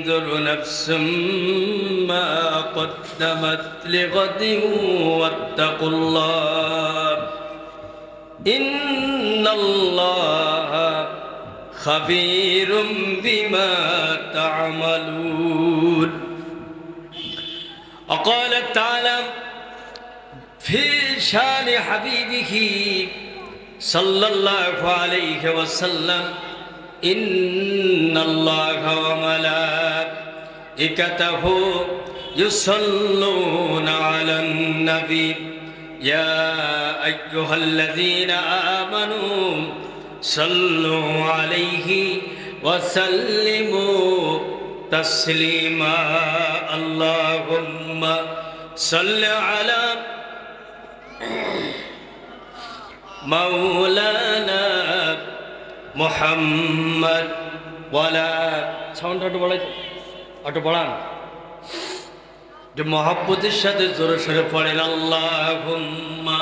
ولتنظر نفس ما قدمت لغد واتقوا الله إن الله خبير بما تعملون وقال تعالى في شان حبيبه صلى الله عليه وسلم إن الله وملائكته يصلون على النبي يا أيها الذين آمنوا صلوا عليه وسلموا تسليما اللهم صل على مولانا محمد ولا sound একটু বাড়ান যে মহব্বতের সাথে জোরে সোরে পড়েন আল্লাহুম্মা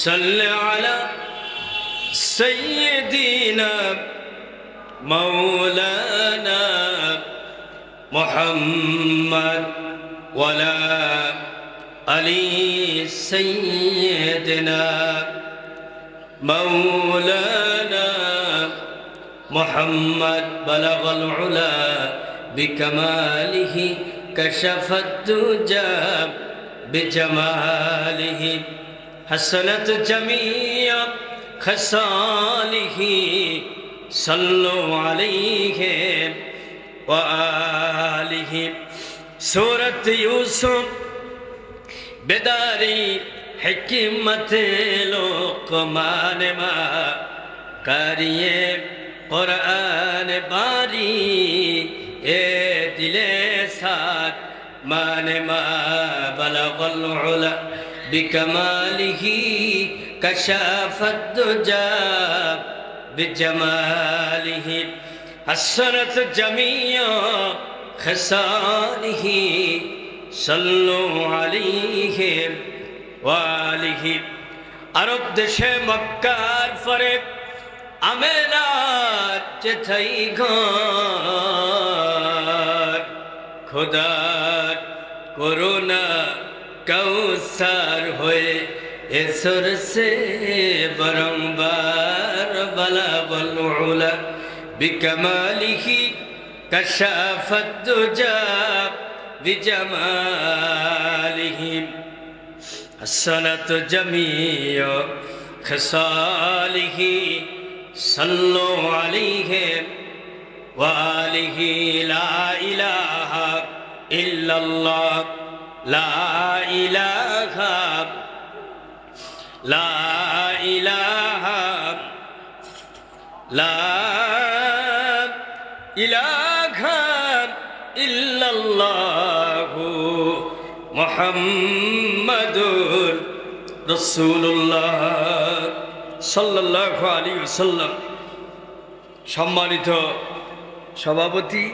সাল্লি আলা সাইয়্যিদিনা মাওলানা মুহাম্মদ ওয়ালা আলি সাইয়্যিদিনা مولانا محمد بلغ العلا بكماله كشف الدجى بجماله حسنت جميع خصاله صلوا عليه وآله سورة يوسف بداري حکمت لقمان ما کریے قرآن باری اے دل ساتھ مان ما بلغ العلا بکمالہ کشف الدجى بجمالہ حسنت جمیع خصالہ صلوا علیہ ওয়ালিহি আরব দেশে মক্কার পরে আমেনার যেথাই ঘর খোদার করুণা কৌসার হয়ে এসর সে বারংবার বালাগল উলা বিকামালিহি কাশাফাত দুজা বিজামালিহি حسنت جميع خصاله صلوا عليه وآله لا إله إلا الله لا إله لا إله لا إله إلا الله মুহাম্মাদুর রাসূলুল্লাহ সাল্লাল্লাহু আলাইহি ওয়াসাল্লাম। সম্মানিত সভাপতি,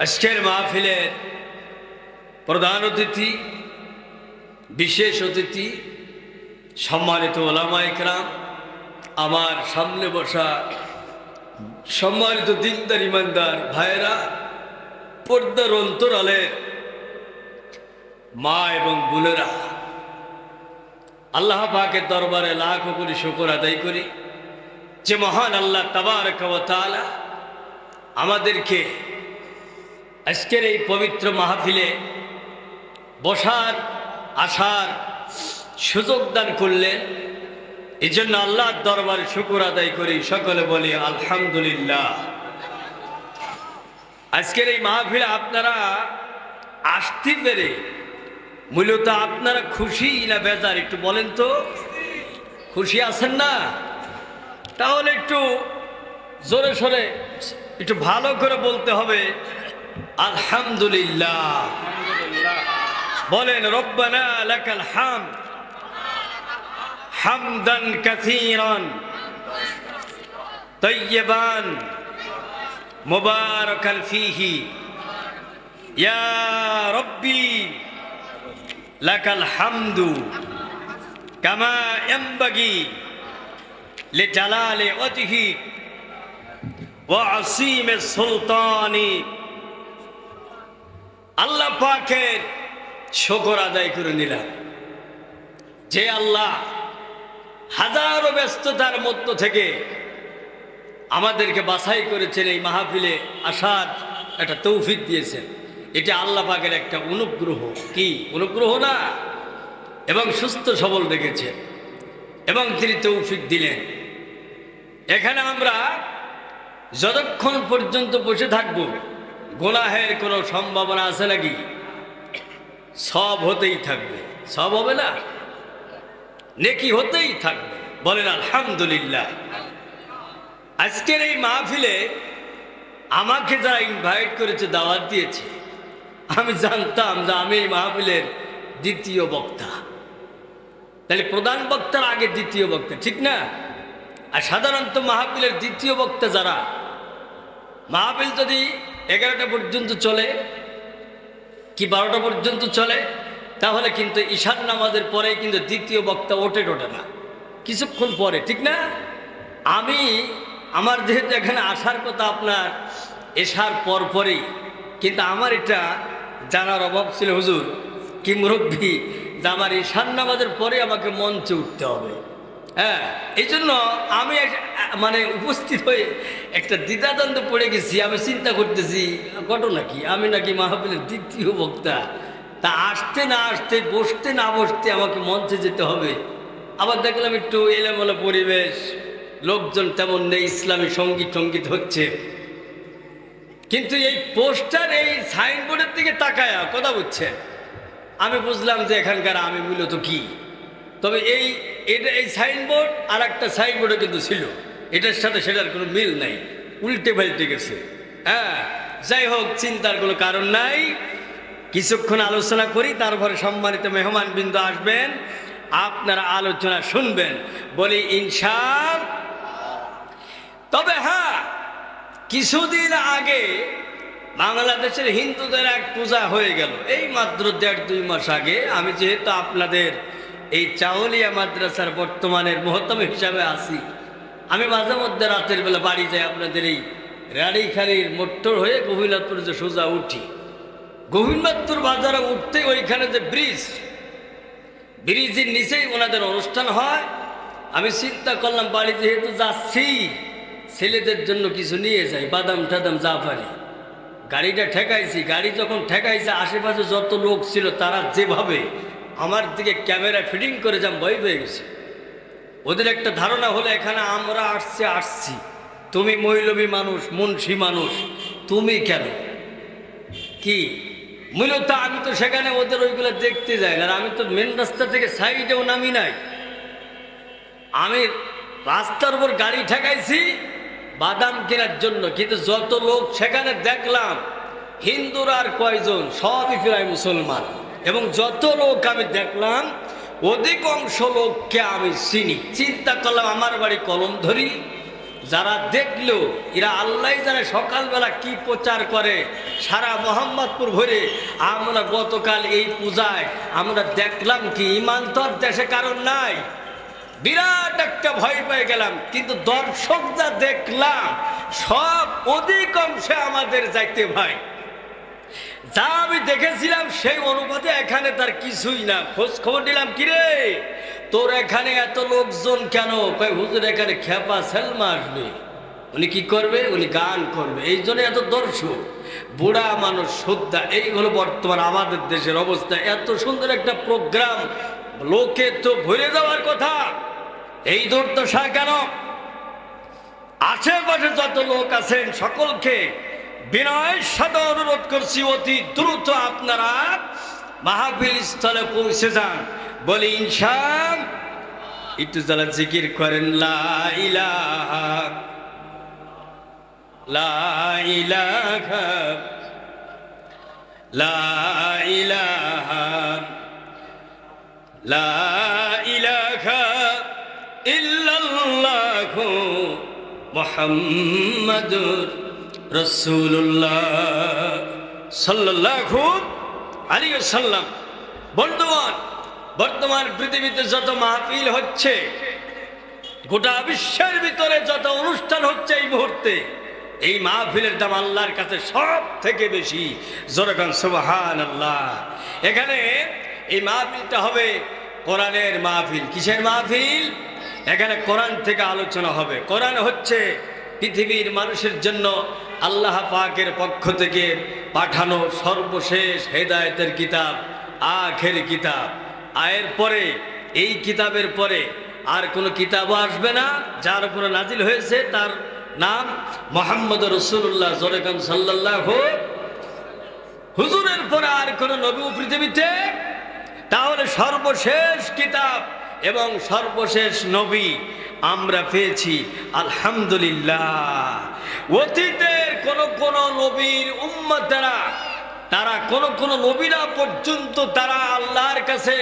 আজকের মাহফিলের প্রধান অতিথি, বিশেষ অতিথি, সম্মানিত ওলামায়ে কেরাম, আমার সামনে বসা সম্মানিত দিনদার ইমানদার ভাইয়েরা, পর্দার অন্তরালের মা এবং বোনেরা, আল্লাহ পাকের দরবারে লাখ কোটি শুকর আদায় করি যে মহান আল্লাহ তাবারক ওয়া তাআলা আমাদেরকে আজকের এই পবিত্র মাহফিলে বসার আসার সুযোগ দান করলেন। এই জন্য আল্লাহর দরবারে শুকর আদায় করি, সকলে বলি আলহামদুলিল্লাহ। আজকের এই মাহফিলে আপনারা আসতে পেরে মূলত আপনারা খুশি না বেজার একটু বলেন তো? খুশি আছেন না? তাহলে একটু জোরে সোরে একটু ভালো করে বলতে হবে আলহামদুলিল্লাহ। বলেন রব্বানা লাকাল হামদ হামদান কাসীরান তাইয়্যিবান মুবারাকান ফীহি ইয়া রব্বি লাকাল হামদু কামা ইয়ানবাগি লিজালালি ওয়াজহি ওয়া আসীমি সুলতানি আল্লাহ পাকের শুকর আদায় করে নিলাম, যে আল্লাহ হাজারো ব্যস্ততার মধ্য থেকে আমাদেরকে বাছাই করেছেন, এই মাহফিলে আসার একটা তৌফিক দিয়েছেন। এটা আল্লাহ পাকের একটা অনুগ্রহ। কি অনুগ্রহ না? এবং সুস্থ সবল রেখেছেন এবং তিনি তৌফিক দিলেন। এখানে আমরা যতক্ষণ পর্যন্ত বসে থাকব, গুনাহের কোনো সম্ভাবনা আছে নাকি? সব হতেই থাকবে। সব হবে না, নেকি হতেই থাকবে। বলেন আলহামদুলিল্লাহ। আজকের এই মাহফিলে আমাকে যারা ইনভাইট করেছে, দাওয়াত দিয়েছে, আমি জানতাম যে আমি এই মাহফিলের দ্বিতীয় বক্তা। তাহলে প্রধান বক্তার আগে দ্বিতীয় বক্তা, ঠিক না? আর সাধারণত মাহফিলের দ্বিতীয় বক্তা যারা, মাহফিল যদি 11টা পর্যন্ত চলে কি 12টা পর্যন্ত চলে, তাহলে কিন্তু ঈশান নামাজের পরে কিন্তু দ্বিতীয় বক্তা ওঠে না, কিছুক্ষণ পরে, ঠিক না? আমার যেহেতু এখানে আসার কথা আপনার এসার পরপরই, কিন্তু আমার এটা জানার অভাব ছিল হুজুর কি মুরব্বী, যে আমার ঈশান নামাজের পরে আমাকে মঞ্চে উঠতে হবে। হ্যাঁ, এই জন্য আমি মানে উপস্থিত হয়ে একটা দ্বিধাদ্বন্দ্বে পড়ে গেছি। আমি চিন্তা করতেছি ঘটনা কি, আমি নাকি মাহফিলের দ্বিতীয় বক্তা, তা আসতে না আসতে, বসতে না বসতে আমাকে মঞ্চে যেতে হবে। আবার দেখলাম একটু এলোমেলো পরিবেশ, লোকজন তেমন নেই, ইসলামী সঙ্গীত হচ্ছে, কিন্তু এই পোস্টার, এই সাইনবোর্ডের দিকে তাকায়া কথা বুঝছেন, আমি বুঝলাম যে এখানকার আমি মূলত কি। তবে এই সাইনবোর্ড আর একটা সাইনবোর্ডও কিন্তু ছিল, এটার সাথে সেটার কোনো মিল নাই, উল্টে পাল্টে গেছে। হ্যাঁ, যাই হোক, চিন্তার কোনো কারণ নাই। কিছুক্ষণ আলোচনা করি, তারপরে সম্মানিত মেহমান বিন্দু আসবেন, আপনারা আলোচনা শুনবেন। বলি ইনশাআল্লাহ। তবে হ্যাঁ, কিছুদিন আগে বাংলাদেশের হিন্দুদের এক পূজা হয়ে গেল, এই মাত্র 1.5-2 মাস আগে। আমি যেহেতু আপনাদের এই চাউলিয়া মাদ্রাসার বর্তমানের মহতম হিসাবে আছি, আমি মাঝে মধ্যে রাতের বেলা বাড়ি যাই, আপনাদের এই রাড়িখালির মোটর হয়ে গোবিন্দপুর যে সোজা উঠি, গোবিন্দপুর বাজারে উঠতে ওইখানে যে ব্রিজের নিচেই ওনাদের অনুষ্ঠান হয়। আমি চিন্তা করলাম বাড়ি যেহেতু যাচ্ছি, ছেলেদের জন্য কিছু নিয়ে যাই, বাদাম টাদাম যা পারি। গাড়িটা ঠেকাইছি, গাড়ি যখন ঠেকাইছে, আশেপাশে যত লোক ছিল তারা যেভাবে আমার দিকে ক্যামেরা ফিটিং করে যাম, ভয় পেয়ে গেছে। ওদের একটা ধারণা হলো এখানে আমরা আসছি, তুমি মৌলবী মানুষ, মুন্সি মানুষ, তুমি কেন কি? মূলত আমি তো সেখানে ওদের ওইগুলো দেখতে যাই না, আর আমি তো মেন রাস্তা থেকে সাইডেও নামি নাই। আমি রাস্তার উপর গাড়ি ঠেকাইছি বাদাম কেনার জন্য, কিন্তু যত লোক সেখানে দেখলাম, হিন্দুরা আর কয়জন, সবই প্রায় মুসলমান। এবং যত লোক আমি দেখলাম, অধিকাংশ লোককে আমি চিনি। চিন্তা করলাম আমার বাড়ি কলমধরি, যারা দেখলো এরা আল্লাহ জানে সকালবেলা কি প্রচার করে সারা মোহাম্মদপুর ভরে। আমরা গতকাল এই পূজায় আমরা দেখলাম কি, ইমান তো আর দেশে কারণ নাই, বিরাট একটা ভয় পেয়ে গেলাম। কিন্তু দর্শক যা দেখলাম, সব অধিকাংশে আমাদের যাইতে ভাই, যা আমি দেখেছিলাম সেই অনুপাতে এখানে তার কিছুই না। খোঁজ খবর নিলাম, কিরে তোর এখানে এত লোকজন কেন? কয় হুজুর এখানে খেপা সেলমা আসবে, উনি কি করবে? উনি গান করবে, এই জন্য এত দর্শক, বুড়া মানুষ শ্রদ্ধা। এই হলো বর্তমান আমাদের দেশের অবস্থা। এত সুন্দর একটা প্রোগ্রাম, লোকে তো ভরে যাওয়ার কথা, এই দুর্দশা কেন? আশেপাশে যত লোক আছেন সকলকে বিনয়ের সাথে অনুরোধ করছি, অতি দ্রুত আপনারা মাহফিল স্থলে পৌঁছে যান। বলি ইনশাআল্লাহ। একটু যারা জিকির করেন লা ইলাহা লা ইলাহা লা ইলাহা লা ইলাহা ইল্লাল্লাহু মুহাম্মাদুর রাসূলুল্লাহ সাল্লাল্লাহু আলাইহি ওয়াসাল্লাম। বন্ধুগণ, বর্তমান পৃথিবীতে যত মাহফিল হচ্ছে, গোটা বিশ্বের ভিতরে যত অনুষ্ঠান হচ্ছে এই মুহূর্তে, এই মাহফিলের দাম আল্লাহর কাছে সব থেকে বেশি। জোরে বলেন সুবহানাল্লাহ। এখানে এই মাহফিলটা হবে কোরআনের মাহফিল। কিসের মাহফিল? এখানে কোরআন থেকে আলোচনা হবে। কোরআন হচ্ছে পৃথিবীর মানুষের জন্য আল্লাহ পাকের পক্ষ থেকে পাঠানো সর্বশেষ হেদায়েতের কিতাব, আখের কিতাব। এর পরে এই কিতাবের পরে আর কোনো কিতাবও আসবে না। যার উপরে নাজিল হয়েছে তার নাম মুহাম্মদ রাসূলুল্লাহ সাল্লাল্লাহু। হুজুরের পরে আর কোনো নবী পৃথিবীতে, তাহলে সর্বশেষ কিতাব এবং সর্বশেষ নবী আমরা পেয়েছি আলহামদুলিল্লাহ। অতীতের কোন নবীর উম্মতেরা, তারা কোন নবীরা পর্যন্ত তারা আল্লাহর কাছে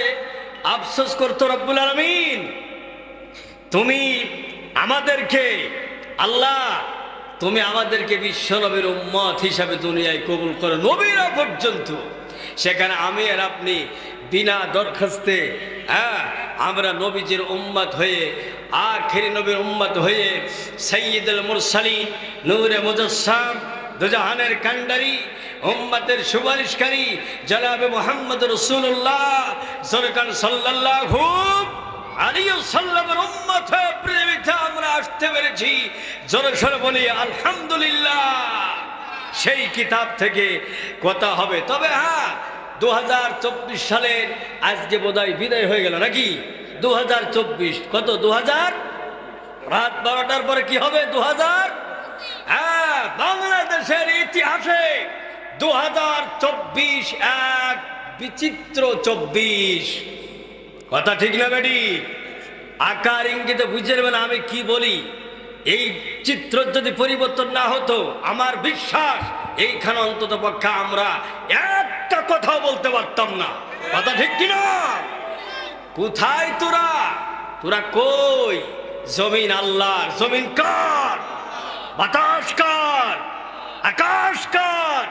আফসোস করতো, রব্বুল আলামিন তুমি আমাদেরকে, আল্লাহ তুমি আমাদেরকে বিশ্ব নবীর উম্মত হিসাবে দুনিয়ায় কবুল করো, নবীরা পর্যন্ত। সেখানে আমি আর আপনি বিনা দরখাস্তে আমরা নবীজির উম্মত হয়ে, আখেরি নবীর উম্মত হয়ে, সাইয়্যিদুল মুরসালিন, নূরে মুজাসসাম, দুজাহানের কান্ডারি, উম্মতের সুপারিশকারী জনাবে মুহাম্মদ রাসূলুল্লাহ সাল্লাল্লাহু আলাইহি ওয়াসাল্লামের উম্মত হয়ে পৃথিবীতে আমরা আসতে পেরেছি। জোরে সোরে বলি আলহামদুলিল্লাহ। সেই কিতাব থেকে কথা হবে। তবে 2024 সালের আজকে বোধহয় বিদায় হয়ে গেল নাকি? 2024 কত? 2000 রাত 12টার পরে কি হবে? 2000 বাংলাদেশের ইতিহাসে 2024 এক বিচিত্র 24। কথা ঠিক না বেটি? আকার ইঙ্গিতে বুঝে নেবেন আমি কি বলি। এই চিত্র যদি পরিবর্তন না হতো, আমার বিশ্বাস এইখানে অন্তত পক্ষে আমরা একটা কথাও বলতে পারতাম না। কথা ঠিক কিনা? কোথায় তোরা? তোরা কই? জমিন আল্লাহর। জমিন কার? বাতাস কার? আকাশ কার?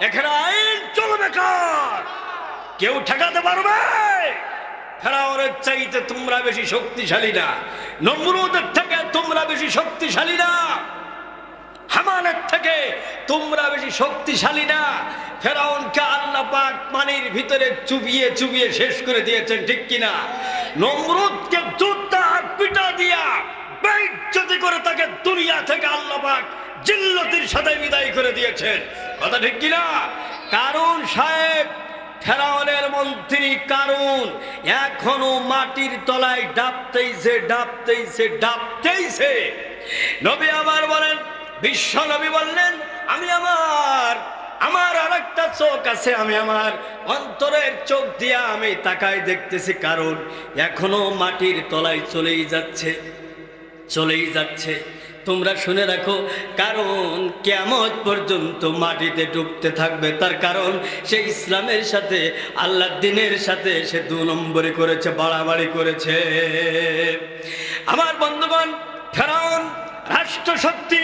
এখানে আইন চলবে কার? কেউ ঠেকাতে পারবে? ফেরাউনের চাইতে তোমরা বেশি শক্তিশালী না, নমরুদের থেকে তোমরা বেশি শক্তিশালী না, হামানের থেকে তোমরা বেশি শক্তিশালী না। ফেরাউনকে আল্লাহ পাক পানির ভিতরে চুবিয়ে চুবিয়ে শেষ করে দিয়েছেন, ঠিক কিনা? নমরুদকে জুতা পিটা দিয়া বেইজ্জতি করে তাকে দুনিয়া থেকে আল্লাহ পাক জিল্লতির সাথে বিদায় করে দিয়েছেন। কথা ঠিক কিনা? কারুন সাহেব, ফেরাউনের মন্ত্রী কারুন এখনো মাটির তলায় ডাবতেইছে ডাবতেইছে ডাবতেইছে। নবী আবার বলেন, বিশ্ব নবী বললেন, আমি আমার আরেকটা চোখ আছে, আমি আমার অন্তরের চোখ দিয়া আমি তাকায় দেখতেছি কারণ এখনো মাটির তলায় চলেই যাচ্ছে চলেই যাচ্ছে। তোমরা শুনে রাখো, কারণ কিয়ামত পর্যন্ত মাটিতে ডুবতে থাকবে। তার কারণ সে ইসলামের সাথে, আল্লাহর দ্বীনের সাথে সে 2 নম্বরে করেছে, বাড়াবাড়ি করেছে। আমার বন্ধুগণ, ফেরাউন রাষ্ট্রশক্তি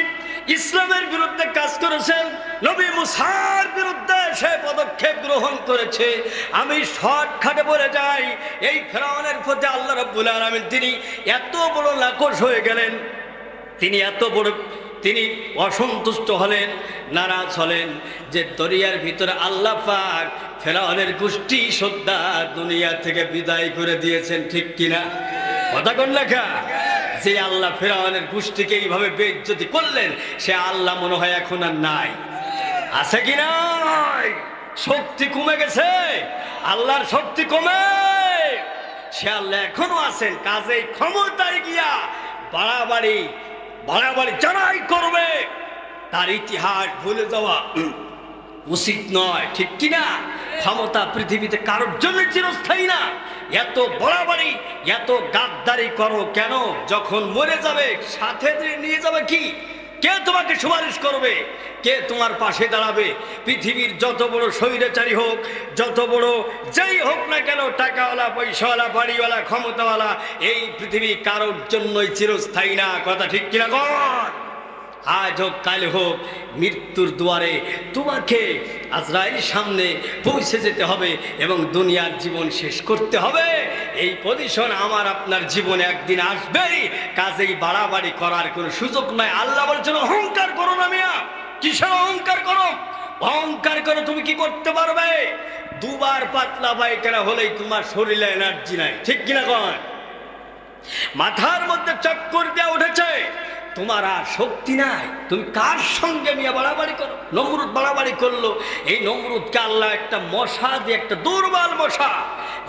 ইসলামের বিরুদ্ধে কাজ করেছেন, নবী মুসার বিরুদ্ধে সে পদক্ষেপ গ্রহণ করেছে। আমি শর্টকাটে বলে যাই, এই ফেরাউনের প্রতি আল্লাহ রাব্বুল আলামিন তিনি এত বড় নাকশ হয়ে গেলেন, তিনি অসন্তুষ্ট হলেন, নারাজ হলেন যে দরিয়ার ভিতরে আল্লাহ পাক ফেরাউনের গোষ্ঠী সদ্যা দুনিয়া থেকে বিদায় করে দিয়েছেন, ঠিক কিনা? কথা কোন লেখা? যে আল্লাহ ফেরাউনের গোষ্ঠীকে এইভাবে বেইজ্জতি করলেন, সে আল্লাহ মনে হয় এখন আর নাই। আছে কি নাই? শক্তি কমে গেছে, আল্লাহর শক্তি কমে। সে আল্লাহ এখনো আছেন, কাজেই ক্ষমতায় গিয়া বাড়াবাড়ি যারাই করবে তার ইতিহাস ভুলে যাওয়া উচিত নয়, ঠিক কিনা? ক্ষমতা পৃথিবীতে কারোর জন্য চিরস্থায়ী না। এত বাড়াবাড়ি, এত গাদ্দারি করো কেন? যখন মরে যাবে সাথে নিয়ে যাবে কি? কে তোমাকে সুপারিশ করবে? কে তোমার পাশে দাঁড়াবে? পৃথিবীর যত বড় স্বৈরাচারী হোক, যত বড় যেই হোক না কেন, টাকাওয়ালা, পয়সাওয়ালা, বাড়িওয়ালা, ক্ষমতাওয়ালা, এই পৃথিবী কারোর জন্যই চিরস্থায়ী না। কথা ঠিক কিনা? আজ হোক কাল হোক মৃত্যুর দুয়ারে তোমাকে আজরাইল সামনে পৌঁছে যেতে হবে এবং দুনিয়ার জীবন শেষ করতে হবে। এই পজিশন আমার আপনার জীবনে একদিন আসবেই, কাজেই বাড়াবাড়ি করার কোনো সুযোগ নাই। আল্লাহ বলছেন অহংকার করো না মিয়া। কিসের অহংকার করো? অহংকার করো তুমি কি করতে পারবে? দুবার পাতলা পায়খানা হলেই তোমার শরীরে এনার্জি নাই, ঠিক কিনা কয়? মাথার মধ্যে চক্কর দিয়ে উঠেছে, তোমার আর শক্তি নাই, তুমি কার সঙ্গে মিয়া বাড়াবাড়ি করো? নমরুদ বাড়াবাড়ি করলো। এই নমরুদকে আল্লাহ একটা মশা দিয়ে, একটা দুর্বল মশা,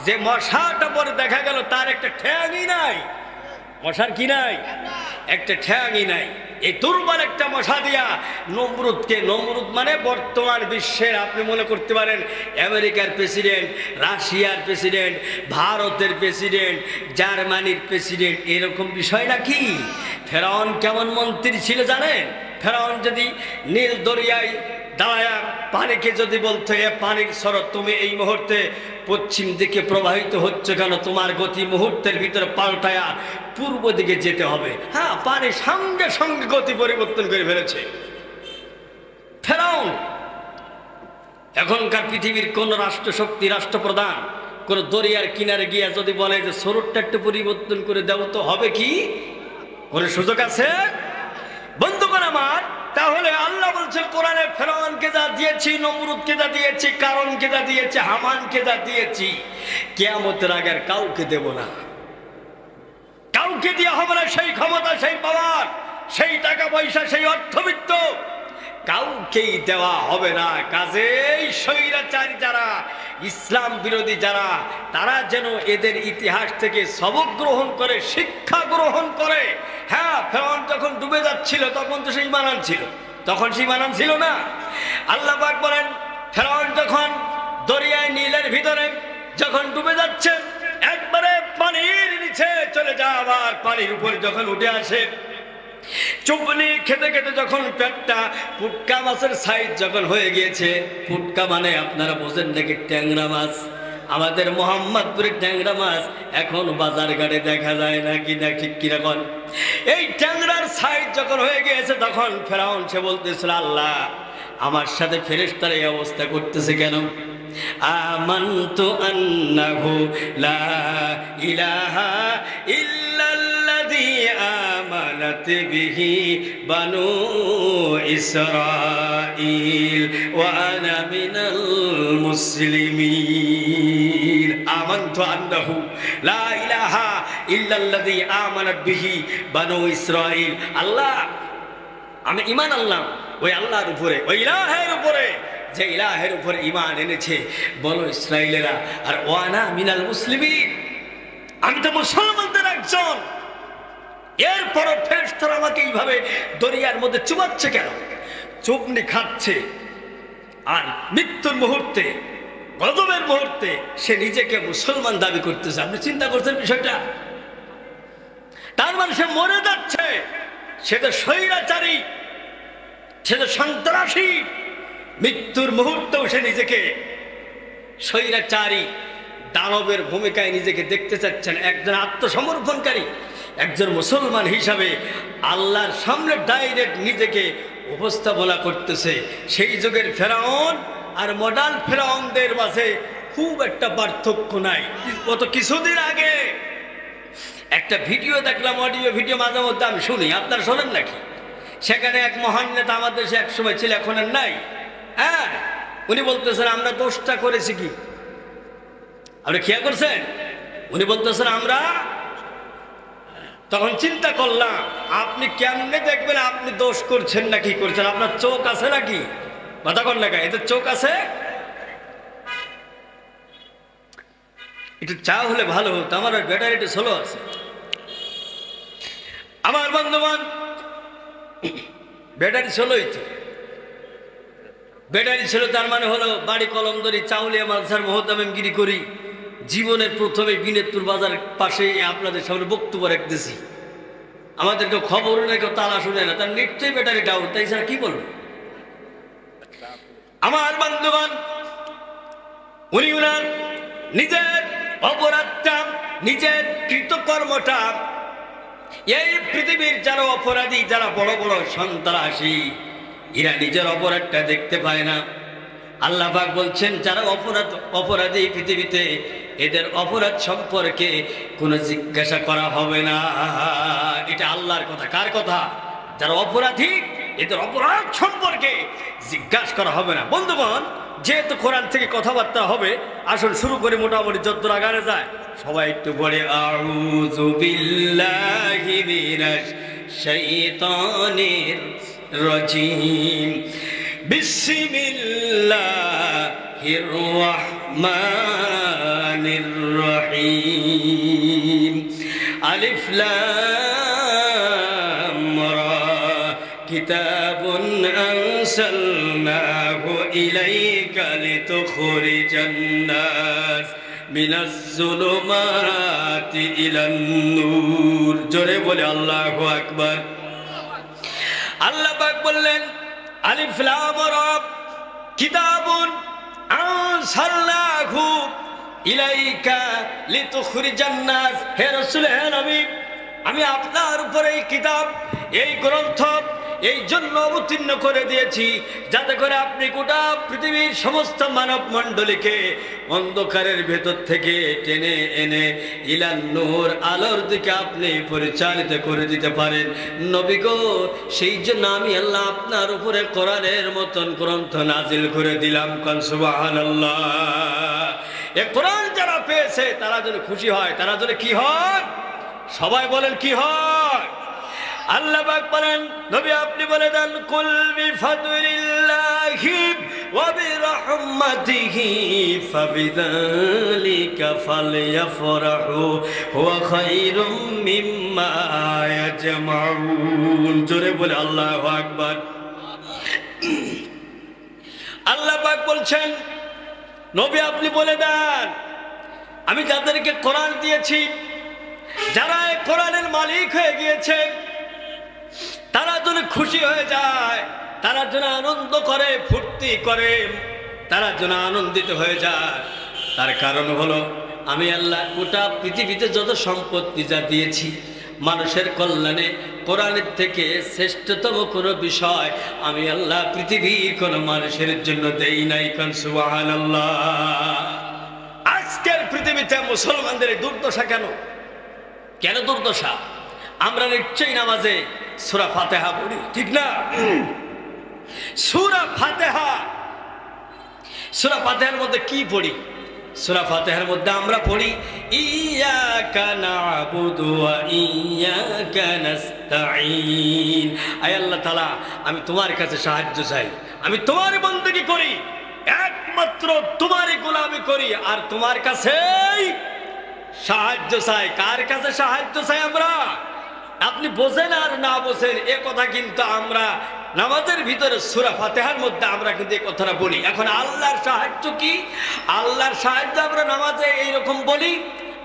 যে মশাটা পরে দেখা গেল তার একটা ঠ্যাংই নাই। মশার কি নাই? একটা ঠ্যাংই নাই। এই দুর্বল একটা মশা দিয়া নমরুদকে, নমরুদ মানে বর্তমান বিশ্বের, আপনি মনে করতে পারেন আমেরিকার প্রেসিডেন্ট, রাশিয়ার প্রেসিডেন্ট, ভারতের প্রেসিডেন্ট, জার্মানির প্রেসিডেন্ট, এরকম বিষয় নাকি? ফেরাউন কেমন মন্ত্রী ছিল জানেন? ফেরাউন যদি নীল দরিয়ায় দাঁড়ায়া পানিকে যদি বলতো, এ পানির স্রোত তুমি এই মুহূর্তে পশ্চিম দিকে প্রবাহিত হচ্ছে কেন, তোমার গতি মুহূর্তের ভিতরে পাল্টায়া পূর্ব দিকে যেতে হবে, হ্যাঁ, পানি সঙ্গে সঙ্গে গতি পরিবর্তন করে ফেলেছে ফেরাউন। এখনকার পৃথিবীর কোন রাষ্ট্রশক্তি, রাষ্ট্রপ্রধান কোন দরিয়ার কিনারে গিয়া যদি বলে যে স্রোতটা একটু পরিবর্তন করে দাও, তো হবে কি? কোনো সুযোগ আছে? বন্ধুগণ আমার, তাহলে আল্লাহ বলছেন কোরআনে ফেরাউনকে যা দিয়েছি, নমরুদকে যা দিয়েছি, কারণকে যা দিয়েছি, হামানকে যা দিয়েছি, কিয়ামতের আগে আর কাউকে দেব না। কাউকে দেওয়া হবে না সেই ক্ষমতা, সেই পাওয়ার, সেই টাকা পয়সা, সেই অর্থবিত্ত, কাউকেই দেওয়া হবে না। কাজেই স্বৈরাচারী যারা, ইসলাম বিরোধী যারা, তারা যেন এদের ইতিহাস থেকে সবক গ্রহণ করে, শিক্ষা গ্রহণ করে। হ্যাঁ, ফেরাউন যখন ডুবে যাচ্ছিল তখন তো সেই ঈমান ছিল, তখন সেই ঈমান ছিল না। আল্লাহ পাক বলেন ফেরাউন যখন দরিয়ায় নীলের ভিতরে যখন ডুবে যাচ্ছে, একবারে পানির নিচে চলে যায়, আবার পানির উপরে যখন উঠে আসে, চুবনি খেতে খেতে যখন পেটটা পুটকা মাছের সাইজ যখন হয়ে গিয়েছে, পুটকা মানে আপনারা বোঝেন নাকি ট্যাংরা মাছ, আমাদের মোহাম্মদপুরের ট্যাংরা মাছ এখন বাজার ঘাটে দেখা যায় না, কি না ঠিক কিরকম? এই ট্যাংরার সাইজ যখন হয়ে গিয়েছে, তখন ফেরাউন সে বলতেছিল, আল্লাহ আমার সাথে ফেরেশতারা এই অবস্থা করতেছে কেন? আমানতু আন্নাহু লা ইলাহা ইল্লাল্লাযী আমানাত বিহি বানু ইসরাঈল ওয়া আনা মিনাল মুসলিমিন। আমানতু আন্নাহু লা ইলাহা ইল্লাল্লাযী আমানাত বিহি বানু ইসরাঈল। আল্লাহ, আমি ঈমান আনলাম ওই আল্লাহর উপরে, ওই ইলাহের উপরে, যে ইলাহের উপরে ঈমান এনেছে বলো ইসরাইলেরা, আর ওয়ানা মিনাল মুসলিমিন, আমি তো মুসলমানদের একজন। এরপরও ফেরেশতারা আমাকে এইভাবে দরিয়ার মধ্যে চুবাচ্ছে কেন? চুবনি খাচ্ছে, আর মৃত্যুর মুহূর্তে, গজবের মুহূর্তে সে নিজেকে মুসলমান দাবি করতেছে। আপনি চিন্তা করছেন বিষয়টা? তার মানে সে মরে যাচ্ছে, সে তো স্বৈরাচারী, সে তো সন্ত্রাসী। মৃত্যুর মুহূর্তেও সে নিজেকে স্বৈরাচারী দানবের ভূমিকায় নিজেকে দেখতে চাচ্ছেন। একজন আত্মসমর্পণকারী, একজন মুসলমান হিসাবে আল্লাহর সামনে ডাইরেক্ট নিজেকে উপস্থাপনা করতেছে। সেই যুগের ফেরাউন আর মডার্ন ফেরাউনদের মাঝে খুব একটা পার্থক্য নাই। গত কিছুদিন আগে একটা ভিডিও দেখলাম, অডিও ভিডিও, মাঝে মধ্যে আমি শুনি, আপনারা শোনেন নাকি? সেখানে এক মহান নেতা আমাদের দেশে এক সময় ছিল, এখন আর নাই। হ্যাঁ, উনি বলতেছেন আমরা দোষটা করেছি কি? আপনি খেয়াল করছেন? উনি বলতেছেন আমরা, তখন চিন্তা করলাম আপনি কেমনে দেখবেন আপনি দোষ করছেন না কি করছেন? আপনার চোখ আছে নাকি? কথা কন না, এদের চোখ আছে? একটু চা হলে ভালো হতো, আমার ব্যাটারিটা স্লো আছে। আমার বন্ধুবান, ব্যাটারি স্লোই তো, ব্যাটারি ছিল তার মানে হলো বাড়ি কলমদরি, চাউলিয়া মালসার মহতামিমগিরি করি। জীবনের প্রথমে বিনেতপুর বাজার পাশে আপনাদের সামনে বক্তব্য রাখতেছি, আমাদেরকে খবর নেই, কেউ তালা শুনে না, তার নিশ্চয়ই ব্যাটারি ডাউন, তাই ছাড়া কি বলবো? আমার বন্ধুগণ, উনি উনার নিজের অপরাধটা, নিজের কৃতকর্মটা এই পৃথিবীর যারা অপরাধী, যারা বড় বড় সন্ত্রাসী, এরা নিজের অপরাধটা দেখতে পায় না। আল্লাহ পাক বলছেন যারা অপরাধী পৃথিবীতে, এদের অপরাধ সম্পর্কে কোনো জিজ্ঞাসা করা হবে না। এটা আল্লাহর কথা। কার কথা? যারা অপরাধী, এদের অপরাধ সম্পর্কে জিজ্ঞাসা করা হবে না। বন্ধুগণ, যেহেতু কোরআন থেকে কথাবার্তা হবে, আসল শুরু করে মোটামুটি যত আগারে যায় সবাই একটু পড়ে আউযু বিল্লাহি মিনাশ শাইতানির রাজিম বিসমিল্লাহির রহমানির রহিম আলিফ লাম রা কিতাবুন আনসালনাহু ইলাইকা লিতুখরিজান নাস মিনাজ যুলুমাতি ইলান নূর। জোরে বলে আল্লাহু আকবার। আল্লাহ পাক বললেন আলিফ লাম রা কিতাবুন আনসালনাহু ইলাইকা লিতুখরিজান নাস। হে রাসূল, হে নবী, আমি আপনার উপরে এই কিতাব, এই গ্রন্থ এই জন্য অবতীর্ণ করে দিয়েছি যাতে করে আপনি গোটা পৃথিবীর সমস্ত মানব মণ্ডলীকে অন্ধকারের ভেতর থেকে টেনে এনে ইলান নূর, আলোর দিকে আপনি পরিচালিত করে দিতে পারেন। নবী গো, সেই জন্য আমি আল্লাহ আপনার উপরে কোরআনের মতন গ্রন্থ নাজিল করে দিলাম। কোন সুবহানাল্লাহ। এই কোরআন যারা পেয়েছে তারা যেন খুশি হয়, তারা যেন কি হয়? সবাই বলেন কি হয়? আল্লাহ পাক বলেন নবী আপনি বলে দেন কুল বিফাদলিল্লাহি ওয়া বিরহমাতিহি ফাবিযালিকা ফালইফরাহু হুয়া খায়রুম মিম্মা ইয়াজমাউন। জোরে বলে আল্লাহু আকবার। আল্লাহ পাক বলছেন নবী আপনি বলে দেন আমি যাদেরকে কোরআন দিয়েছি, যারা এই কোরআনের মালিক হয়ে গিয়েছে, তারা যেন খুশি হয়ে যায়, তারা যেন আনন্দ করে, ফুর্তি করে, তারা যেন আনন্দিত হয়ে যায়। তার কারণ হলো আমি আল্লাহ গোটা পৃথিবীতে যত সম্পত্তি যা দিয়েছি মানুষের কল্যাণে, কোরআনের থেকে শ্রেষ্ঠতম কোনো বিষয় আমি আল্লাহ পৃথিবীর কোনো মানুষের জন্য দেই নাই। কোন সুবহানাল্লাহ। আজকের পৃথিবীতে মুসলমানদের দুর্দশা কেন? কেন দুর্দশা? আমরা নিশ্চয়ই নামাজে সূরা ফাতিহা পড়ি, ঠিক না? সূরা ফাতিহা, সূরা ফাতিহার মধ্যে কি পড়ি? সূরা ফাতিহার মধ্যে আমরা পড়ি ইয়াকা না'বুদু ওয়া ইয়াকা নাস্তাঈন। আয় আল্লাহ তাআলা, আমি তোমার কাছে সাহায্য চাই, আমি তোমার বন্দেগী করি, একমাত্র তোমারই গোলামি করি, আর তোমার কাছেই সাহায্য চাই। কার কাছে সাহায্য চাই আমরা? আপনি বোঝেন আর না বোঝেন এ কথা, কিন্তু আমরা নামাজের ভিতরে সূরা ফাতিহার মধ্যে আমরা কিন্তু এই কথাটা বলি। এখন আল্লাহর সাহায্য কি? আল্লাহর সাহায্য আমরা নামাজে এইরকম বলি,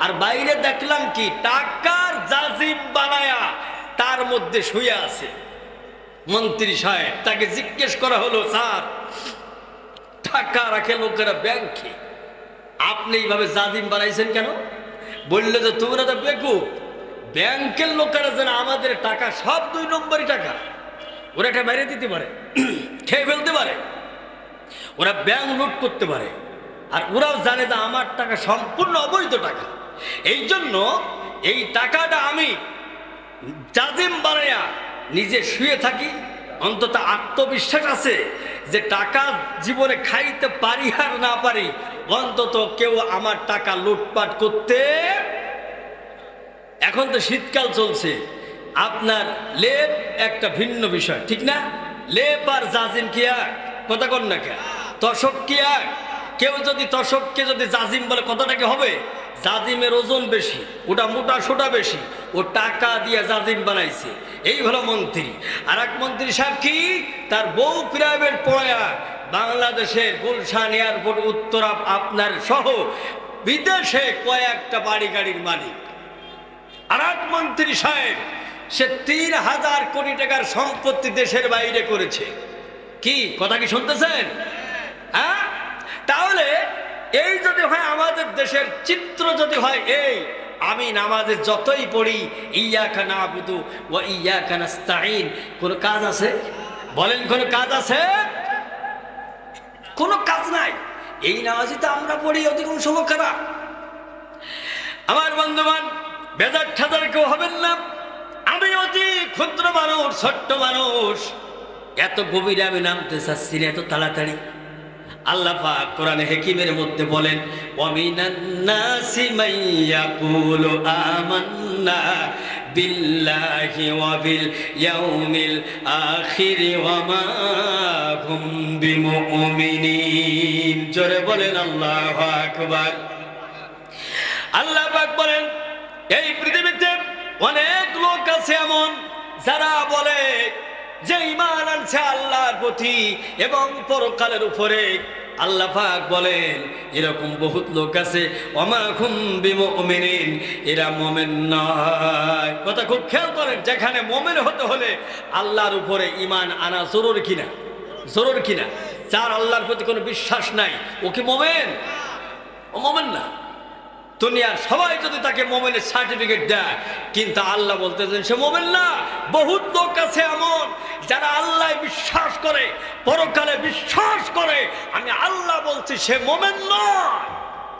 আর বাইরে দেখলাম কি টাকার জাজিম বানায়া তার মধ্যে শুয়ে আছে মন্ত্রী সাহেব। তাকে জিজ্ঞেস করা হলো, স্যার টাকা রাখে লোকেরা ব্যাংকে, আপনি এইভাবে জাজিম বানাইছেন কেন? বললো যে তোমরা তো বেকুব, ব্যাংকের লোকেরা যেন আমাদের টাকা সব 2 নম্বরই টাকা, ওরা এটা মেরে দিতে পারে, খেয়ে ফেলতে পারে, ওরা ব্যাংক লুট করতে পারে, আর ওরাও জানে যে আমার টাকা সম্পূর্ণ অবৈধ টাকা। এই জন্য এই টাকাটা আমি জাজিম বানাইয়া নিজে শুয়ে থাকি, অন্তত আত্মবিশ্বাস আছে যে টাকা জীবনে খাইতে পারি আর না পারি, অন্তত কেউ আমার টাকা লুটপাট করতে। এখন তো শীতকাল চলছে, আপনার লেপ একটা ভিন্ন বিষয়, ঠিক না? লেপ আর জাজিম কি এক? কথা কন না কে? তশক কি এক? কেউ যদি তশককে যদি জাজিম বলে কথাটা কি হবে? জাজিমের ওজন বেশি, ওটা মোটা সোটা বেশি, ও টাকা দিয়ে জাজিম বানাইছে। এই হলো মন্ত্রী। আর এক মন্ত্রী সাহেব কি তার বউ প্রাইভেট পড়ায়া বাংলাদেশের গুলশান এয়ারপোর্ট, উত্তরা আপনার সহ বিদেশে কয়েকটা বাড়ি গাড়ির মালিক। আর এক মন্ত্রী সাহেব সে 3000 কোটি টাকার সম্পত্তি দেশের বাইরে করেছে। কি কথা কি শুনতেছেন? হ্যাঁ, তাহলে এই যদি হয় আমাদের দেশের চিত্র, যদি হয় এই, আমি নামাজে যতই পড়ি ইয়্যাকা না'বুদু ওয়া ইয়্যাকা নাস্তাঈন, কোন কাজ আছে? বলেন কোন কাজ আছে? কোনো কাজ নাই। এই নামাজই তো আমরা পড়ি অধিকাংশ লোকেরা। আমার বন্ধুবান, বেজার ঠাজার কেউ হবেন না। আমি অতি ক্ষুদ্র মানুষ, ছোট্ট মানুষ, এত গভীরে আমি নামতে চাচ্ছি না এত তাড়াতাড়ি। আল্লাহ পাক কোরআনে হাকিমের মধ্যে বলেন, ওয়ামিনান নাসি মাইয়াকুলু আমান্না বিল্লাহি ওয়া বিল ইয়াউমিল আখির ওয়া মা হুম বিমুমিনিন। জোরে বলেন আল্লাহু আকবার। আল্লাহ পাক বলেন, এই পৃথিবীতে অনেক লোক আছে এমন যারা বলে যে ঈমান আনছে আল্লাহর প্রতি এবং পরকালের উপরে। আল্লাহ পাক বলেন এরকম বহুত লোক আছে, ওমা হুম বিমুমিনিন, এরা মুমিন নয়। কথা খুব খেয়াল করেন, যেখানে মুমিন হতে হলে আল্লাহর উপরে ঈমান আনা জরুরি কিনা? জরুরি কিনা? যার আল্লাহর প্রতি কোনো বিশ্বাস নাই ও কি মুমিন? ও মুমিন না। দুনিয়ার সবাই যদি তাকে মুমিনের সার্টিফিকেট দেয়, কিন্তু আল্লাহ বলতেছেন সে মুমিন না। বহুত লোক আছে এমন যারা আল্লাহ বিশ্বাস করে, পরকালে বিশ্বাস করে, আমি আল্লাহ বলছি সে মুমিন নয়।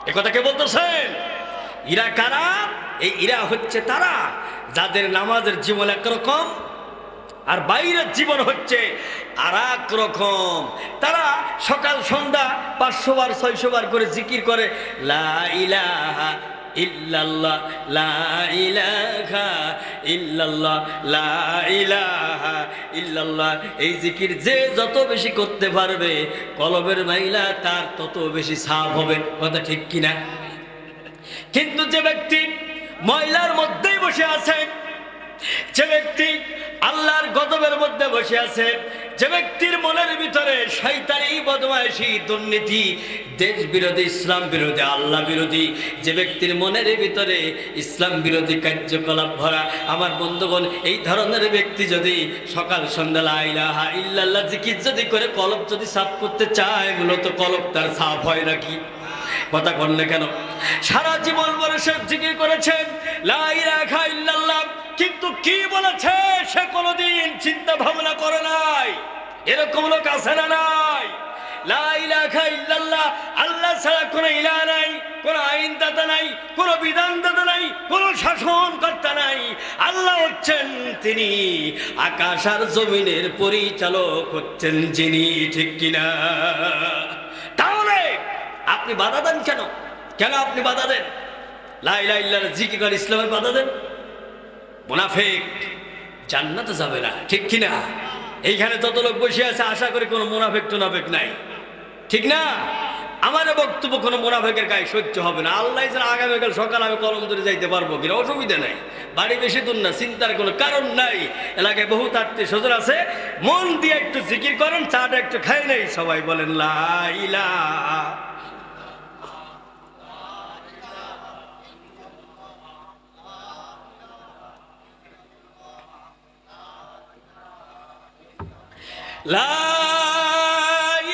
এ কথা কে বলতেছেন? ইরা কারা? এই ইরা হচ্ছে তারা যাদের নামাজের জীবন একরকম আর বাইরের জীবন হচ্ছে আর এক রকম। তারা সকাল সন্ধ্যা 500 বার 600 বার করে জিকির করে, লা ইলাহা ইল্লাল্লাহ, লা ইলাহা ইল্লাল্লাহ, লা ইলাহা ইল্লাল্লাহ। এই জিকির যে যত বেশি করতে পারবে কলবের মাইলা তার তত বেশি সাওয়াব হবে। কথা ঠিক কিনা? কিন্তু যে ব্যক্তি ময়লার মধ্যেই বসে আছে, যে ব্যক্তি আল্লাহর গজবের মধ্যে বসে আছে, যে ব্যক্তির মনের ভিতরে শয়তানি, বদমাইশি, দুর্নীতি, দেশ বিরোধী, ইসলাম বিরোধী, আল্লাহ বিরোধী, যে ব্যক্তির মনের ভিতরে ইসলাম বিরোধী কার্যকলাপ ভরা, আমার বন্ধুগণ, এই ধরনের ব্যক্তি যদি সকাল সন্ধ্যা লা ইলাহা ইল্লাল্লাহ জিকির যদি করে কলব যদি সাফ করতে চায়, মূলত কলব তার সাফ হয় নাকি? কথা বললে কেন? সারা জীবন বলে সে জিকির করেছেন লা ইলাহা ইল্লাল্লাহ, কিন্তু কি বলেছে সে কোনোদিন চিন্তা ভাবনা করে নাই। এরকম লোক আছে না নাই? লা ইলাহা ইল্লাল্লাহ, আল্লাহ ছাড়া কোনো ইলাহ নাই, কোনো আইনদাতা নাই, কোনো বিধানদাতা নাই, কোনো শাসনকর্তা নাই। আল্লাহ হচ্ছেন তিনি, আকাশ আর জমিনের পরিচালক হচ্ছেন যিনি। ঠিক কিনা? তাহলে আপনি বাধা দেন কেন? কেন আপনি বাধা দেন? লা ইলাহা ইল্লাল্লাহ জিকির আর ইসলামের বাধা দেন? মুনাফিক জান্নাতে যাবে না। ঠিক কিনা? এইখানে তত লোক বসে আছে, আশা করি কোনো মুনাফিক টুনাফিক নাই। ঠিক না? আমার বক্তব্য কোনো মুনাফিকের গায়ে সহ্য হবে না। আল্লাহ যেন আগামীকাল সকাল আমি কলম ধরে যাইতে পারবো কিনা, অসুবিধা নাই। বাড়ি বেশি দূর না, চিন্তার কোনো কারণ নাই। এলাকায় বহুত আত্মীয় স্বজন আছে, মন দিয়ে একটু জিকির করেন, চাটা একটু খাই নাই, সবাই বলেন লা ইলাহা। লা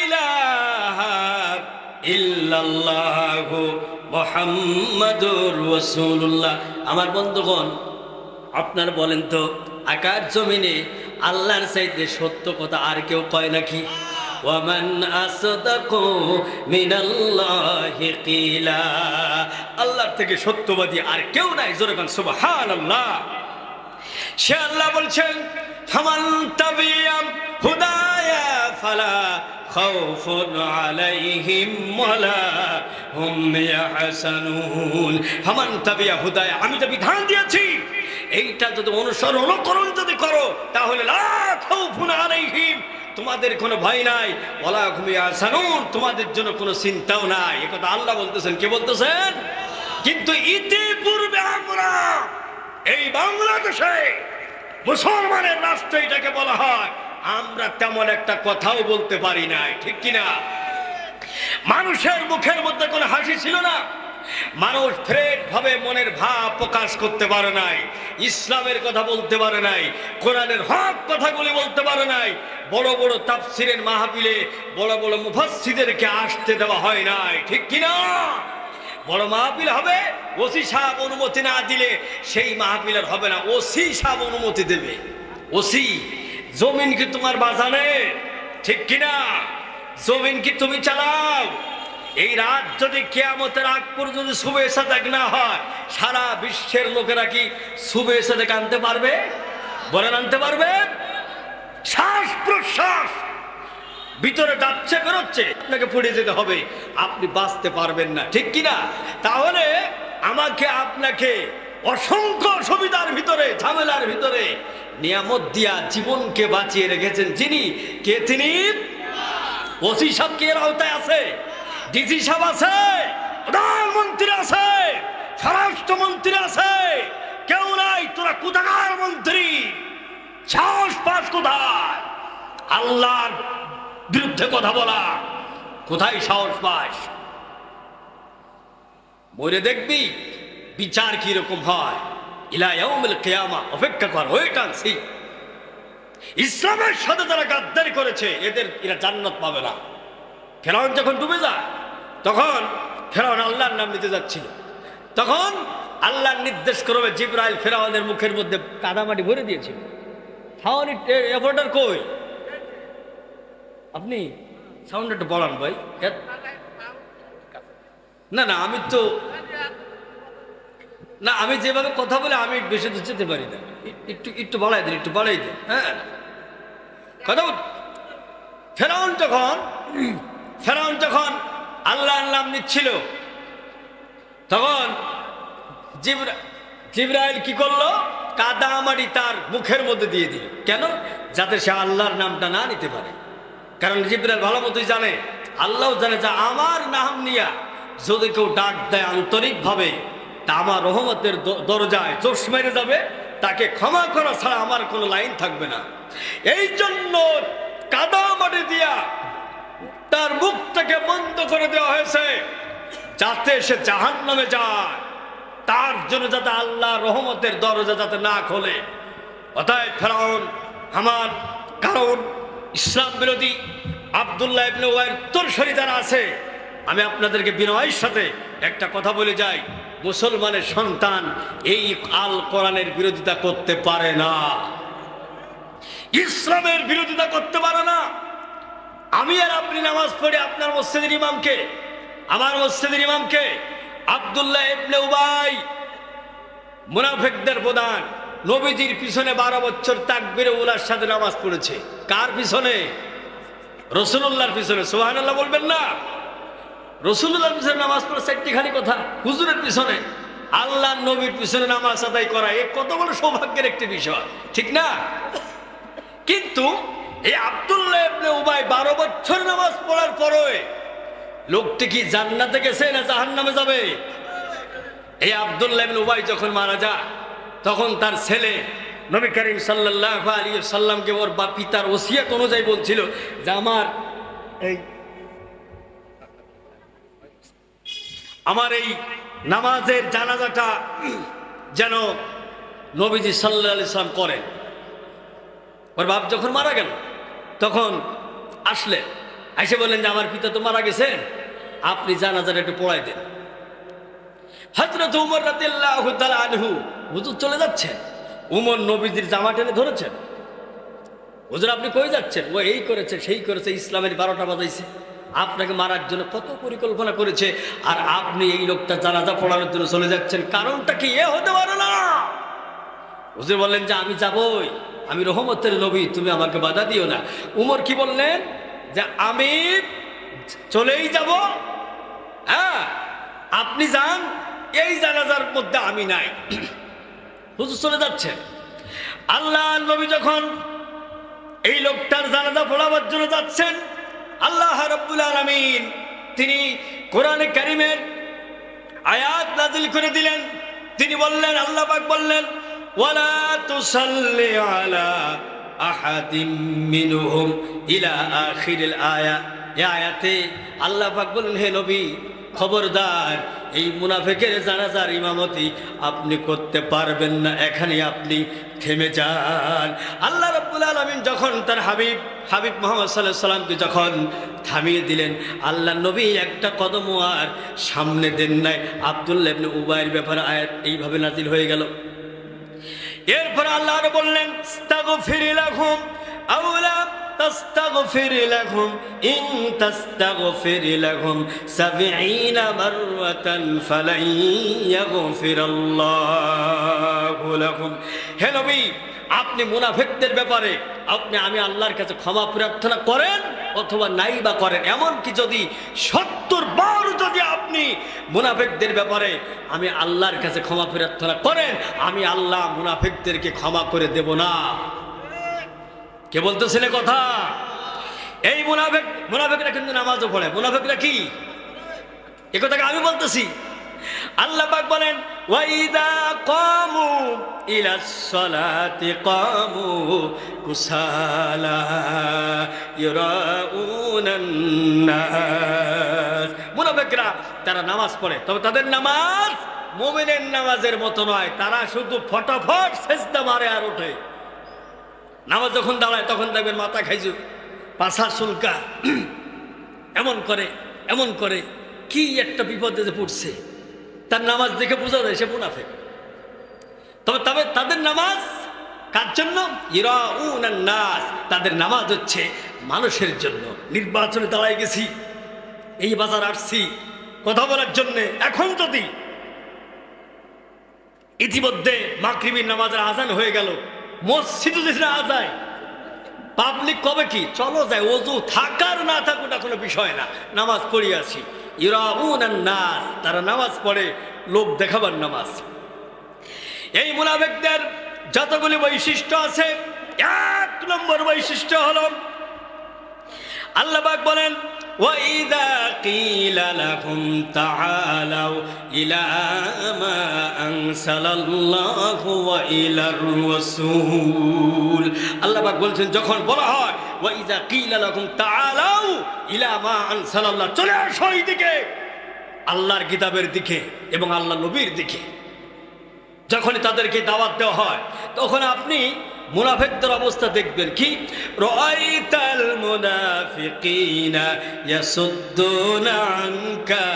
ইলাহা ইল্লাল্লাহু মুহাম্মাদুর রাসূলুল্লাহ। আমার বন্ধুগণ, আপনার বলেন তো, আকাশ জমিনে আল্লাহর চাইতে সত্য কথা আর কেউ কয় নাকি? ওয়ামান আসদাকু মিনাল্লাহি কিলা, আল্লাহর থেকে সত্যবাদী আর কেউ নাই। জোরে বলেন সুবহানাল্লাহ। সে আল্লাহ বলছেন, ফামান তাবিয়া হুদায়া ফালা খাউফুন আলাইহিম ওয়ালা হুম ইয়াহসানুন। ফামান তাবিয়া হুদায়া, আমি যে বিধান দিয়েছি এইটা যদি অনুকরণ যদি করো, তাহলে লা খাউফুন আলাইহিম, তোমাদের কোনো ভয় নাই, ওয়ালা হুম ইয়াহসানুন, তোমাদের জন্য কোনো চিন্তাও নাই। এই কথা আল্লাহ বলতেছেন। কে বলতেছেন? কিন্তু ইতিপূর্বে আমরা এই বাংলাদেশে মুসলমানের রাষ্ট্র এটাকে বলা হয়, আমরা তেমন একটা কথাও বলতে পারি নাই। ঠিক কিনা? মানুষের মুখের মধ্যে কোনো হাসি ছিল না, মানুষ ফ্রেড ভাবে মনের ভাব প্রকাশ করতে পারে নাই, ইসলামের কথা বলতে পারে নাই, কোরআনের হক কথাগুলি বলতে পারে নাই। বড় বড় তাফসিরের মাহফিলে বড় বড় মুফাসসিরদেরকে আসতে দেওয়া হয় নাই। ঠিক কিনা? বড় মাহফিল হবে, ওসি সাহেব অনুমতি না দিলে সেই মাহফিলের হবে না, ওসি সাহেব অনুমতি দেবে। ওসি, জমিন কি তোমার বাজানে, ঠিক কিনা? জমিন কি তুমি চালাও? এই রাত যদি কিয়ামতের আগ পর্যন্ত সুবহে সাদেক না হয়, সারা বিশ্বের লোকেরা কি সুবহে সাদেক আনতে পারবে? বলেন আনতে পারবে? শ্বাস প্রশ্বাস ভিতরে যাচ্ছে বেরোচ্ছে, আপনাকে পড়ে যেতে হবে, আপনি বাঁচতে পারবেন না, ঠিক কিনা? তাহলে আমাকে আপনাকে অসংখ্য সুবিধার ভিতরে, ঝামেলার ভিতরে নিয়ামত দিয়া জীবনকে বাঁচিয়ে রেখেছেন যিনি, কে তিনি? ওসি সাহেব কি এর আওতায় আছে? ডিসি সাহেব আছে, প্রধানমন্ত্রী আছে, স্বরাষ্ট্রমন্ত্রী আছে, কেউ নাই। তোরা কোথাকার মন্ত্রী? সাহস পাস কোথায় আল্লাহর বিরুদ্ধে কথা বলা? কোথায় সাহস পাস? মরে দেখবি বিচার কি রকম হয়। ইলা ইয়াউমিল কিয়ামা, অপেক্ষা কর, ওয়েট এন্ড সি। ইসলামের সাথে যারা গাদ্দারি করেছে এরা জান্নাত পাবে না। ফেরাউন যখন ডুবে যায়, তখন ফেরাউন আল্লাহর নাম নিতে যাচ্ছিল, তখন আল্লাহর নির্দেশ করবে জিবরাইল ফেরাউনের মুখের মধ্যে কাদামাটি ভরে দিয়েছিল। সাউন্ড এফোর্টার কই? আপনি সাউন্ড একটু বলান ভাই। না না, আমি তো না, আমি যেভাবে কথা বলে আমি বেশি দূর যেতে পারি না, একটু একটু বাড়াই দিন, একটু বাড়াই দিন। হ্যাঁ, কথা। ফেরাউন যখন আল্লাহর নাম নিচ্ছিল, তখন জিবরাইল কি করলো? কাদামাটি তার মুখের মধ্যে দিয়ে দিল। কেন? যাতে সে আল্লাহর নামটা না নিতে পারে। কারণ জিবরাইল ভালো মতোই জানে, আল্লাহ জানে যে আমার নাম নিয়া যদি কেউ ডাক দেয় আন্তরিকভাবে, তা আমার রহমতের দরজায় জোশ মেরে যাবে, তাকে ক্ষমা করা ছাড়া আমার কোনো লাইন থাকবে না। এই জন্য কাদামাটি দিয়া তার মুখটাকে বন্ধ করে দেওয়া হয়েছে, যাতে সে জাহান্নামে যায়, তার জন্য যাতে আল্লাহ রহমতের দরজা যাতে না খোলে। অতএব ফেরাউন হামান, কারণ ইসলাম বিরোধী আব্দুল্লাহ ইবনে উবাইর উত্তরসূরি যারা আছে, আমি আপনাদেরকে বিনয়ের সাথে একটা কথা বলে যাই, মুসলমানের সন্তান এই আল কোরআনের বিরোধিতা করতে পারে না, ইসলামের বিরোধিতা করতে পারে না। আমি আর আপনি নামাজ পড়ে আপনার মসজিদের ইমামকে, আমার মসজিদের ইমামকে আব্দুল্লাহ ইবনে উবাই মুনাফিকদের প্রধান, নবীজির পিছনে 12 বছর তাকবীরে উলার সাথে নামাজ পড়েছে। কার পিছনে? রাসূলুল্লাহর পিছনে। সুবহানাল্লাহ বলবেন না? রাসূলুল্লাহর পিছনে নামাজ পড়া চারটিখানি কথা, হুজুরের পিছনে, আল্লাহর নবীর পিছনে নামাজ আদায় করা, এ কত বড় সৌভাগ্যের একটি বিষয়, ঠিক না? কিন্তু এই আব্দুল্লাহ ইবনে উবাই 12 বছর নামাজ পড়ার পরে লোকটি কি জান্নাতে গেছে না জাহান্নামে যাবে? এই আব্দুল্লাহ ইবনে উবাই যখন মারা যায়, তখন তার ছেলে নবী করিম সাল্লাল্লাহু আলাইহি সাল্লামকে ওর পিতার ওসিয়ত অনুযায়ী বলছিল যে আমার এই নামাজের জানাজাটা যেন নবীজি সাল্লাল্লাহু আলাইহি সাল্লাম করেন। ওর বাপ যখন মারা গেল, তখন আসলে এসে বললেন যে আমার পিতা তো মারা গেছেন, আপনি জানাজাটা একটু পড়াই দেন। হযরত উমর রাদিয়াল্লাহু তাআলা আনহু হুজুর চলে যাচ্ছেন, উমর নবীজির জামা টেনে ধরেছেন, হুজুর আপনি কই যাচ্ছেন? ও এই করেছে সেই করেছে, ইসলামের 12টা বাজাইছে, আপনাকে মারার জন্য কত পরিকল্পনা করেছে, আর আপনি এই লোকটা জানাজা পড়ানোর জন্য চলে যাচ্ছেন, কারণটা কি? এ হতে পারে না। হুজুর বললেন যে আমি যাবই, আমি রহমতের নবী, তুমি আমাকে বাধা দিও না। উমর কি বললেন? যে আমি চলেই যাব, হ্যাঁ আপনি যান, এই জানাজার মধ্যে আমি নাই। হুজুর চলে যাচ্ছেন। আল্লাহ নবী যখন এই লোকটার জানাজা পড়াবার জন্য যাচ্ছেন, আল্লাহ রাব্বুল আলামিন তিনি কোরআনে কারীমের আয়াত নাযিল করে দিলেন। তিনি বললেন, আল্লাহ পাক বললেন, ওয়ালা তুসাল্লি আলা আহাদিম মিনহুম ইলা আখিরিল আয়া। এই আয়াতে আল্লাহ পাক বলেন, হে নবী খবরদার, এই মুনাফিকের জানাজার ইমামতি আপনি করতে পারবেন না, এখানে আপনি থেমে যান। আল্লাহ রাব্বুল আলামিন যখন তার হাবিব মুহাম্মদ সাল্লাল্লাহু আলাইহি সাল্লামকে যখন থামিয়ে দিলেন, আল্লাহ নবী একটা কদম আর সামনে দেন নাই। আব্দুল্লাহ ইবনে উবাইয়ের ব্যাপারে আয়াত এইভাবে নাজিল হয়ে গেল। এরপর আল্লাহ আরো বললেন, ইস্তাগফির লাহুম আও লা তাস্তাগফির লাহুম ইন তাস্তাগফির লাহুম 70 মাররাতান ফালান ইয়াগফিরাল্লাহু লাহুম। হে নবী, আপনি মুনাফিকদের ব্যাপারে আমি আল্লাহর কাছে ক্ষমা প্রার্থনা করেন অথবা নাই বা করেন, এমনকি যদি 70 বার যদি আপনি মুনাফিকদের ব্যাপারে আমি আল্লাহর কাছে ক্ষমা প্রার্থনা করেন, আমি আল্লাহ মুনাফিকদেরকে ক্ষমা করে দেব না। কে বলতেছেন কথা? এই মুনাফিকরা কিন্তু নামাজও পড়ে। মুনাফিকরা কি? এ কথাকে আমি বলতেছি। আল্লাহ পাক বলেন, ওয়াইদা কামু ইলাস সালাতি কামু কুসালা ইরাউনান নাস। মুনাফিকরা তারা নামাজ পড়ে, তবে তাদের নামাজ মুমিনের নামাজের মতো নয়। তারা শুধু ফটাফট সেজদা মারে আর ওঠে। নামাজ যখন দাঁড়ায় তখন দেখবেন মাথা খাইজু, পাছা চুলকা, এমন করে কি একটা বিপদে যে পড়ছে। তার নামাজ দেখে বোঝা যায় সে মুনাফিক। তবে তাদের নামাজ কার জন্য? ইরাউনান নাস। তাদের নামাজ হচ্ছে মানুষের জন্য। নির্বাচনে দাঁড়ায় গেছি, এই বাজার আসছি কথা বলার জন্যে। এখন যদি ইতিমধ্যে মাগরিবের নামাজের আজান হয়ে গেল, মসজিদে যদি না যায়, পাবলিক কবে কি চলো যায়, ওযু থাকার না থাকুটা কোনো বিষয় না, নামাজ পড়ি আছি। ইরাউনান নাস, তারা নামাজ পড়ে লোক দেখাবার নামাজ। এই মুনাফিকদের যতগুলি বৈশিষ্ট্য আছে, 1 নম্বর বৈশিষ্ট্য হলো আল্লাহ পাক বলেন, ওয়াইদা কিলা লাহুম তাআলাউ ইলা মা আনসালাল্লাহু ওয়া ইলার রাসূল। আল্লাহ পাক বলছেন, যখন বলা হয় ওয়াইদা কিলা লাহুম তাআলাউ ইলা মা আনসালাল্লাহ, চলে আসো এই দিকে, আল্লাহর কিতাবের দিকে এবং আল্লাহ নবীর দিকে। যখনই তাদেরকে দাওয়াত দেওয়া হয় তখন আপনি মুনাফিকদের অবস্থা দেখবেন কি, রাআইতাল মুনাফিকিনা ইয়াসুদ্দুনা আনকা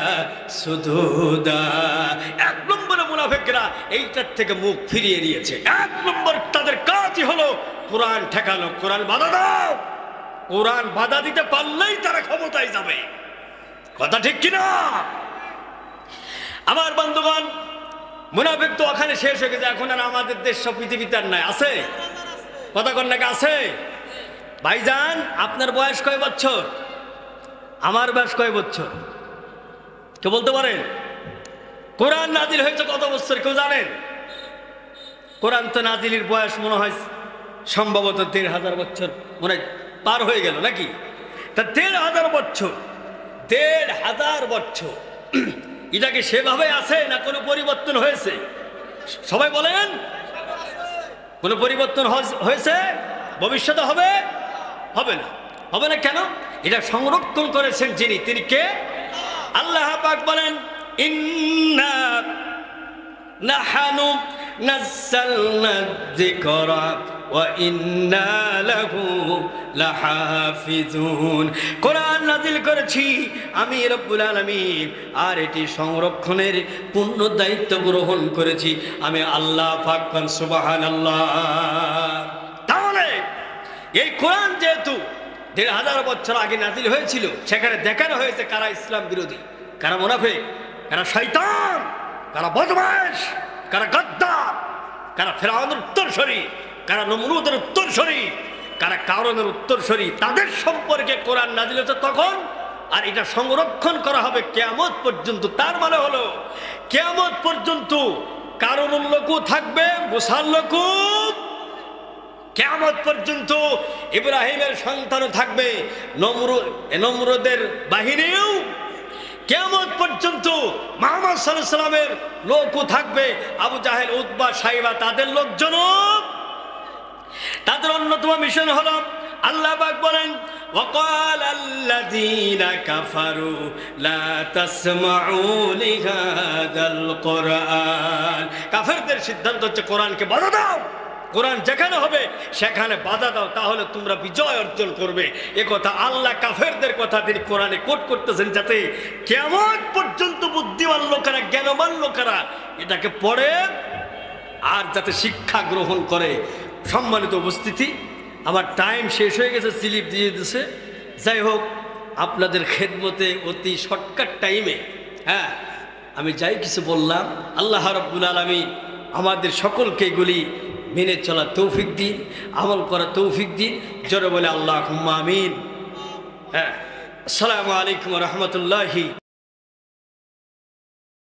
সুদুদা। 1 নম্বরে মুনাফিকরা এইটার থেকে মুখ ফিরিয়ে নিয়েছে। 1 নম্বর তাদের কাজই হলো কোরআন ঠেকানো, কোরআন বাধা দাও। কোরআন বাধা দিতে পারলেই তারা ক্ষমতায় যাবে। কথা ঠিক কিনা? আমার বন্ধুগণ, মুনাফিক তো ওখানে শেষ হয়ে গেছে। এখন আর আমাদের দেশ সব পৃথিবীতে আর নাই। আছে কথা কন নাকি? আছে। ভাইজান, আপনার বয়স কয় বছর? আমার বয়স কয় বছর? কেউ বলতে পারেন? কোরআন নাজিল হয়েছে কত বছর কেউ জানেন? কোরআন তো নাজিলের বয়স মনে হয় সম্ভবত 1,500 বছর মনে হয় পার হয়ে গেল নাকি? তা 1,500 বছর, 1,500 বছর এটা কি সেভাবে আছে না কোনো পরিবর্তন হয়েছে? সবাই বলেন, কোনো পরিবর্তন হয়েছে? ভবিষ্যতে হবে? হবে না। হবে না কেন? এটা সংরক্ষণ করেছেন যিনি, তিনি কে? আল্লাহ পাক বলেন, ইন্না নাহানু নাযালনা যিকরা ওয়া ইন্না লাহু লাহাফিজুন। কোরআন নাজিল করেছি আমি রব্বুল আলামিন, আর এটি সংরক্ষণের পূর্ণ দায়িত্ব গ্রহণ করেছি আমি আল্লাহ পাক। সুবহানাল্লাহ। তাহলে এই কোরআন যেহেতু 1,500 বছর আগে নাজিল হয়েছিল, সেখানে দেখানো হয়েছে কারা ইসলাম বিরোধী, কারা মুনাফিক, কারা শয়তান, কারা বদমাশ, কারা গাদ্দার, কারা ফেরাউনের উত্তরসূরি, কারা নমরুদের উত্তরসূরি, কারা কারণের উত্তরসূরি। তাদের সম্পর্কে কোরআন নাজিল হয়েছে তখন, আর এটা সংরক্ষণ করা হবে কিয়ামত পর্যন্ত। তার মানে হলো কিয়ামত পর্যন্ত কারণের লোকও থাকবে, মুসার লোকও, কিয়ামত পর্যন্ত ইব্রাহিমের সন্তানও থাকবে, নমরুদের বাহিনীও, কিয়ামত পর্যন্ত মুহাম্মদ সাল্লাল্লাহু আলাইহি সাল্লামের লোকও থাকবে, আবু জাহেল, উতবা, সাইবা, তাদের লোকজনও। তাদের অন্যতম মিশন হলো, আল্লাহ পাক বলেন, ওয়াকালাল্লাযীনা কাফারু লা তাসমাউ লিহাযাল কুরআন। কাফেরদের সিদ্ধান্ত হচ্ছে কোরআনকে বাধা দাও, কোরআন যেখানে হবে সেখানে বাধা দাও, তাহলে তোমরা বিজয় অর্জন করবে। এ কথা আল্লাহ কাফেরদের কথা তিনি কোরআনে কোট করতেছেন, যাতে কিয়ামত পর্যন্ত বুদ্ধিমান লোকেরা, জ্ঞানবান লোকেরা এটাকে পড়ে আর যাতে শিক্ষা গ্রহণ করে। সম্মানিত উপস্থিতি, আমার টাইম শেষ হয়ে গেছে, স্লিপ দিয়ে দিছে। যাই হোক, আপনাদের খেদমতে অতি শর্টকাট টাইমে আমি যাই কিছু বললাম, আল্লাহ রাব্বুল আলামিন আমাদের সকলকে এগুলি মেনে চলা তৌফিক দিন, আমল করা তৌফিক দিন। জোরে বলে আল্লাহুম্মা আমিন। আসসালামু আলাইকুম ওয়া রাহমাতুল্লাহি।